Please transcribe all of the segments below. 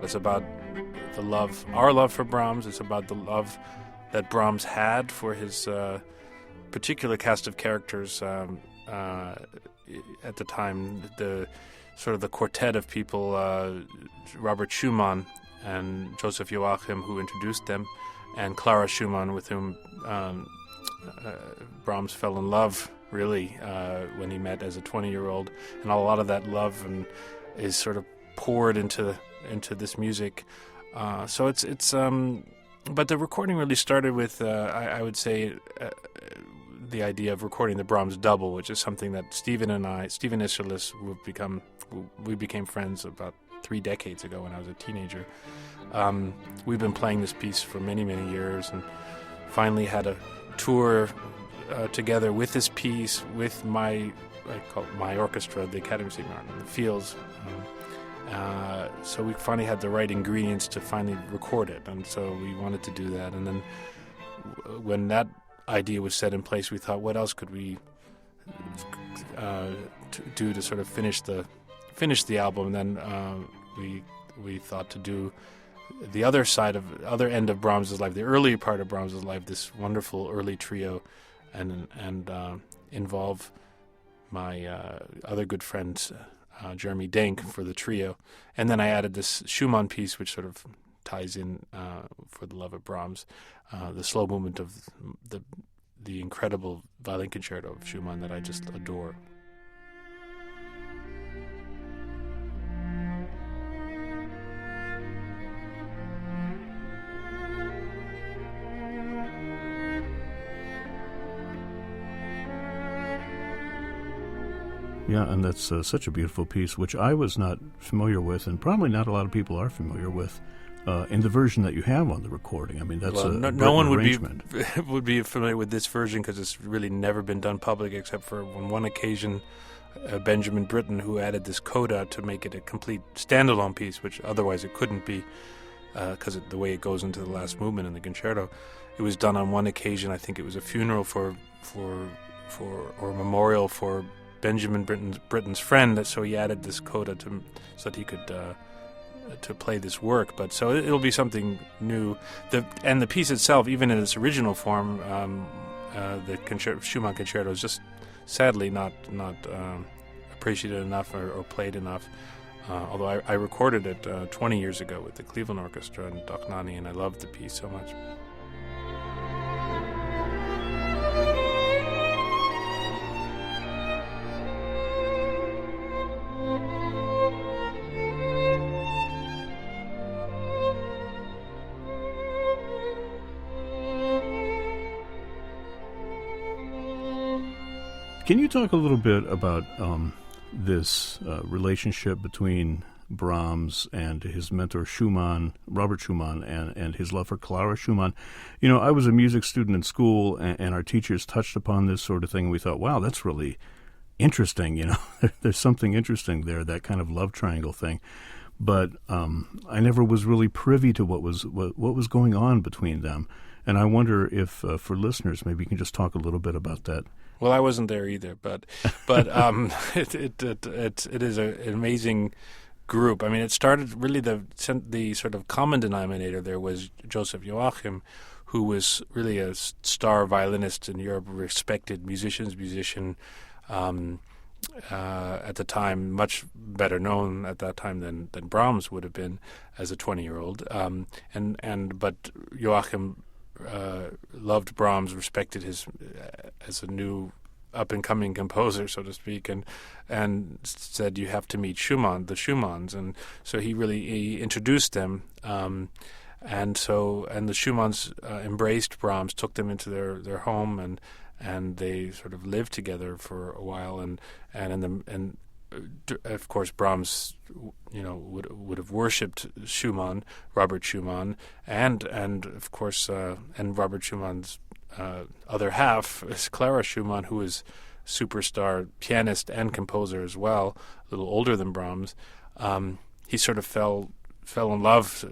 It's about our love for Brahms. It's about the love that Brahms had for his particular cast of characters at the time. The sort of the quartet of people, Robert Schumann and Joseph Joachim, who introduced them, and Clara Schumann, with whom Brahms fell in love, really, when he met as a 20-year-old. And a lot of that love is sort of poured into this music. So it's but the recording really started with, I would say, the idea of recording the Brahms double, which is something that Stephen Isserlis, we became friends about 3 decades ago when I was a teenager. We've been playing this piece for many, many years, and finally had a tour together with this piece, with my orchestra, the Academy St. Martin, in the Fields. So we finally had the right ingredients to finally record it, and so we wanted to do that. And then when that idea was set in place, we thought, what else could we do to sort of finish the album? And then we thought to do the other end of Brahms' life, the early part of Brahms' life, this wonderful early trio, and involve my other good friend Jeremy Denk for the trio. And then I added this Schumann piece, which sort of ties in for the love of Brahms, the slow movement of the incredible violin concerto of Schumann that I just adore. Yeah, and that's such a beautiful piece, which I was not familiar with, and probably not a lot of people are familiar with, in the version that you have on the recording. I mean, that's no one arrangement. would be familiar with this version because it's really never been done public, except for on one occasion, Benjamin Britten, who added this coda to make it a complete standalone piece, which otherwise it couldn't be because the way it goes into the last movement in the concerto. It was done on one occasion. I think it was a funeral or a memorial for Benjamin Britten's friend, so he added this coda so that he could to play this work. But so it'll be something new. The piece itself, even in its original form, the Schumann concerto is just sadly not appreciated enough or played enough. Although I recorded it 20 years ago with the Cleveland Orchestra and Dochnani, and I loved the piece so much. Can you talk a little bit about this relationship between Brahms and his mentor Schumann, Robert Schumann, and his love for Clara Schumann? You know, I was a music student in school, and our teachers touched upon this sort of thing, and we thought, wow, that's really interesting, you know. There's something interesting there, that kind of love triangle thing. But I never was really privy to what was going on between them. And I wonder if, for listeners, maybe you can just talk a little bit about that. Well, I wasn't there either, but it is an amazing group. I mean, it started really the sort of common denominator there was Joseph Joachim, who was really a star violinist in Europe, respected musician at the time, much better known at that time than Brahms would have been as a 20-year-old. But Joachim loved Brahms, respected his as a new up-and-coming composer, so to speak, and said, you have to meet Schumann, the Schumanns. And so he introduced them, and the Schumanns embraced Brahms, took them into their home, and they sort of lived together for a while, and of course Brahms, you know, would have worshipped Schumann, Robert Schumann, and of course and Robert Schumann's other half is Clara Schumann, who is superstar pianist and composer as well, a little older than Brahms. He sort of fell in love,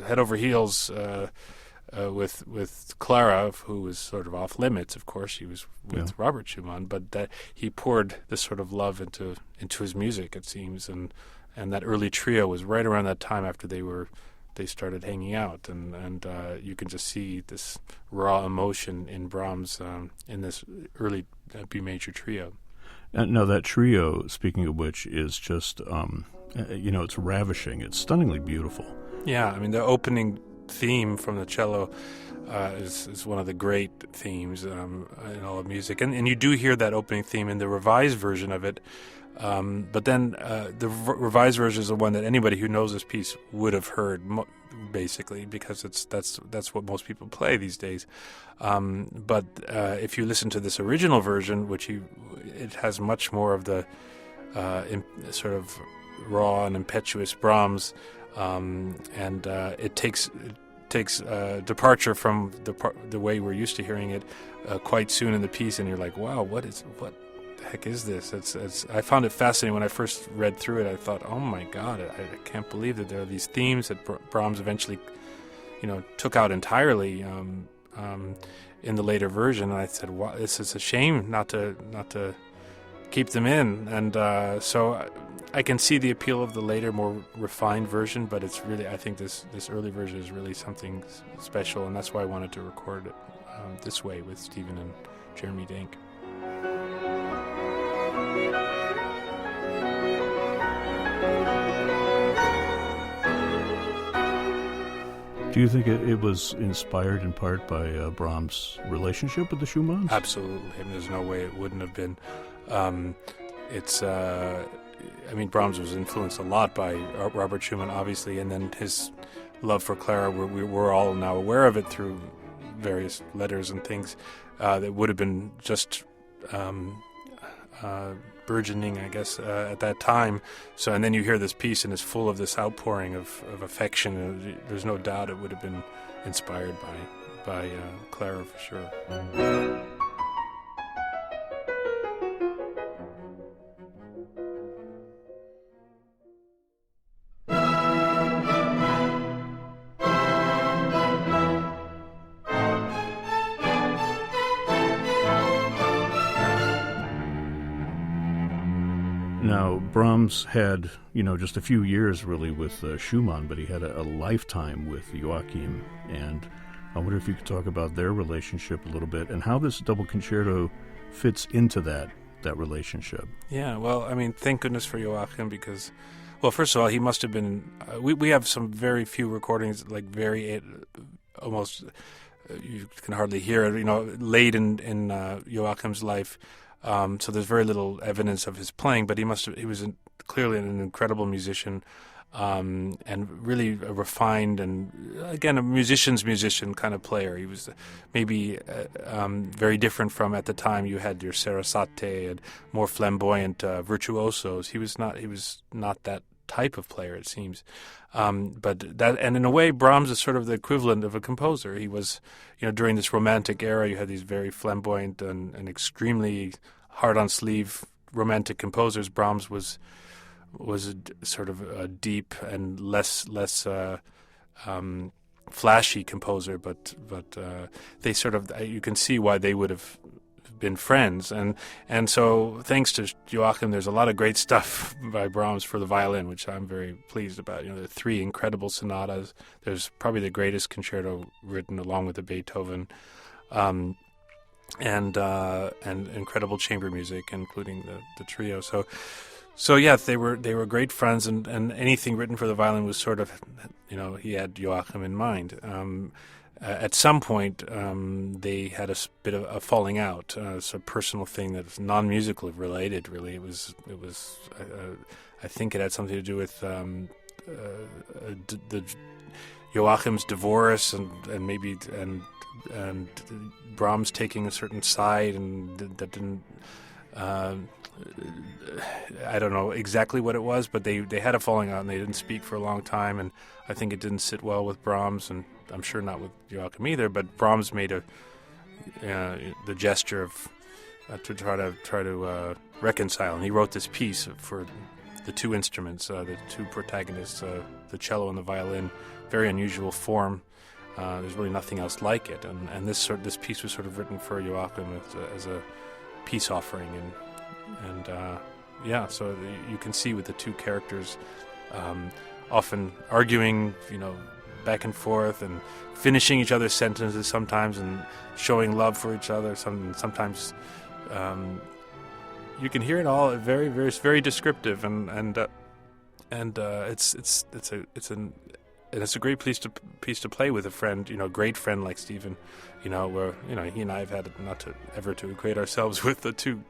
head over heels, with Clara, who was sort of off limits. Of course, she was with Robert Schumann, but that he poured this sort of love into his music, it seems, and that early trio was right around that time after they started hanging out, and you can just see this raw emotion in Brahms in this early B major trio. Now that trio, speaking of which, is just it's ravishing. It's stunningly beautiful. Yeah, I mean the opening theme from the cello is one of the great themes in all of music, and you do hear that opening theme in the revised version of it. But then the revised version is the one that anybody who knows this piece would have heard, basically, because that's what most people play these days. But if you listen to this original version, it has much more of the sort of raw and impetuous Brahms, and it takes departure from the way we're used to hearing it quite soon in the piece, and you're like, wow, what the heck is this? I found it fascinating when I first read through it. I thought, oh my God, I can't believe that there are these themes that Brahms eventually, took out entirely in the later version. And I said, wow, this is a shame not to keep them in. And so I can see the appeal of the later, more refined version, but it's really, I think this early version is really something special, and that's why I wanted to record it this way with Stephen and Jeremy Denk. Do you think it was inspired in part by Brahms' relationship with the Schumanns? Absolutely. I mean, there's no way it wouldn't have been. Brahms was influenced a lot by Robert Schumann, obviously, and then his love for Clara, we're all now aware of it through various letters and things that would have been just burgeoning, I guess, at that time. So, and then you hear this piece, and it's full of this outpouring of affection. There's no doubt it would have been inspired by Clara for sure. Now, Brahms had, just a few years really with Schumann, but he had a lifetime with Joachim. And I wonder if you could talk about their relationship a little bit and how this double concerto fits into that relationship. Yeah, well, I mean, thank goodness for Joachim because, well, first of all, he must have been, we have some very few recordings, like very, almost, you can hardly hear it, late in Joachim's life. So there's very little evidence of his playing, but he was clearly an incredible musician, and really a refined and, again, a musician's musician kind of player. He was maybe very different from, at the time, you had your Sarasate and more flamboyant virtuosos. He was not that type of player, it seems. But that, and in a way, Brahms is sort of the equivalent of a composer. He was, during this Romantic era, you had these very flamboyant and extremely hard-on-sleeve romantic composers. Brahms was sort of a deep and less flashy composer, but they sort of, you can see why they would have been friends, and so thanks to Joachim, there's a lot of great stuff by Brahms for the violin, which I'm very pleased about. There are 3 incredible sonatas. There's probably the greatest concerto written along with the Beethoven, and incredible chamber music, including the trio. So yeah, they were great friends, and anything written for the violin was sort of, he had Joachim in mind. At some point, they had a bit of a falling out. It's a personal thing that was non-musical related. Really, it was. I think it had something to do with the Joachim's divorce, and maybe Brahms taking a certain side, and that didn't. I don't know exactly what it was, but they had a falling out, and they didn't speak for a long time, and I think it didn't sit well with Brahms, and I'm sure not with Joachim either. But Brahms made the gesture of to try to reconcile, and he wrote this piece for the 2 instruments, the 2 protagonists, the cello and the violin. Very unusual form, There's really nothing else like it, and this piece was sort of written for Joachim as a peace offering, so you can see with the two characters often arguing, back and forth, and finishing each other's sentences sometimes, and showing love for each other. Sometimes you can hear it all. Very, very, very descriptive, and it's a great piece to play with a friend, great friend like Stephen, where he and I have had, not to ever to equate ourselves with the two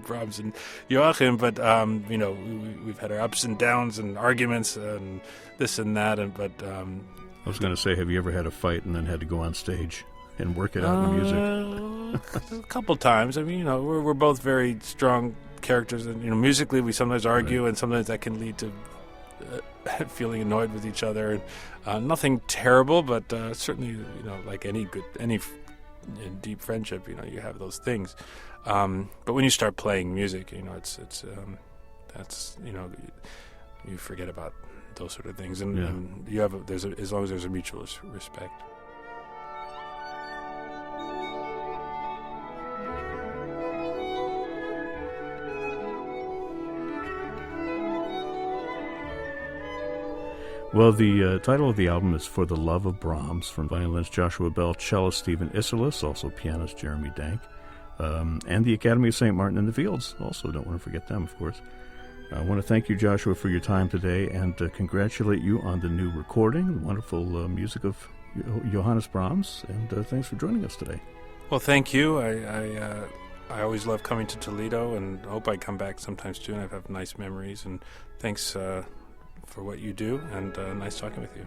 Brahms and Joachim, but we've had our ups and downs and arguments and this and that, but I was going to say, have you ever had a fight and then had to go on stage and work it out in the music? A couple times. I mean, we're both very strong characters, and musically we sometimes argue, and sometimes that can lead to feeling annoyed with each other. Nothing terrible, but certainly, like any deep friendship, you have those things. But when you start playing music, you forget about those sort of things, and you have as long as there's a mutual respect. Well, the title of the album is For the Love of Brahms, from violinist Joshua Bell, cellist Stephen Isserlis, also pianist Jeremy Denk, and the Academy of St. Martin in the Fields. Also, don't want to forget them, of course. I want to thank you, Joshua, for your time today, and congratulate you on the new recording, the wonderful music of Johannes Brahms, and thanks for joining us today. Well, thank you. I always love coming to Toledo, and hope I come back sometime soon. I have nice memories, and thanks for what you do, and nice talking with you.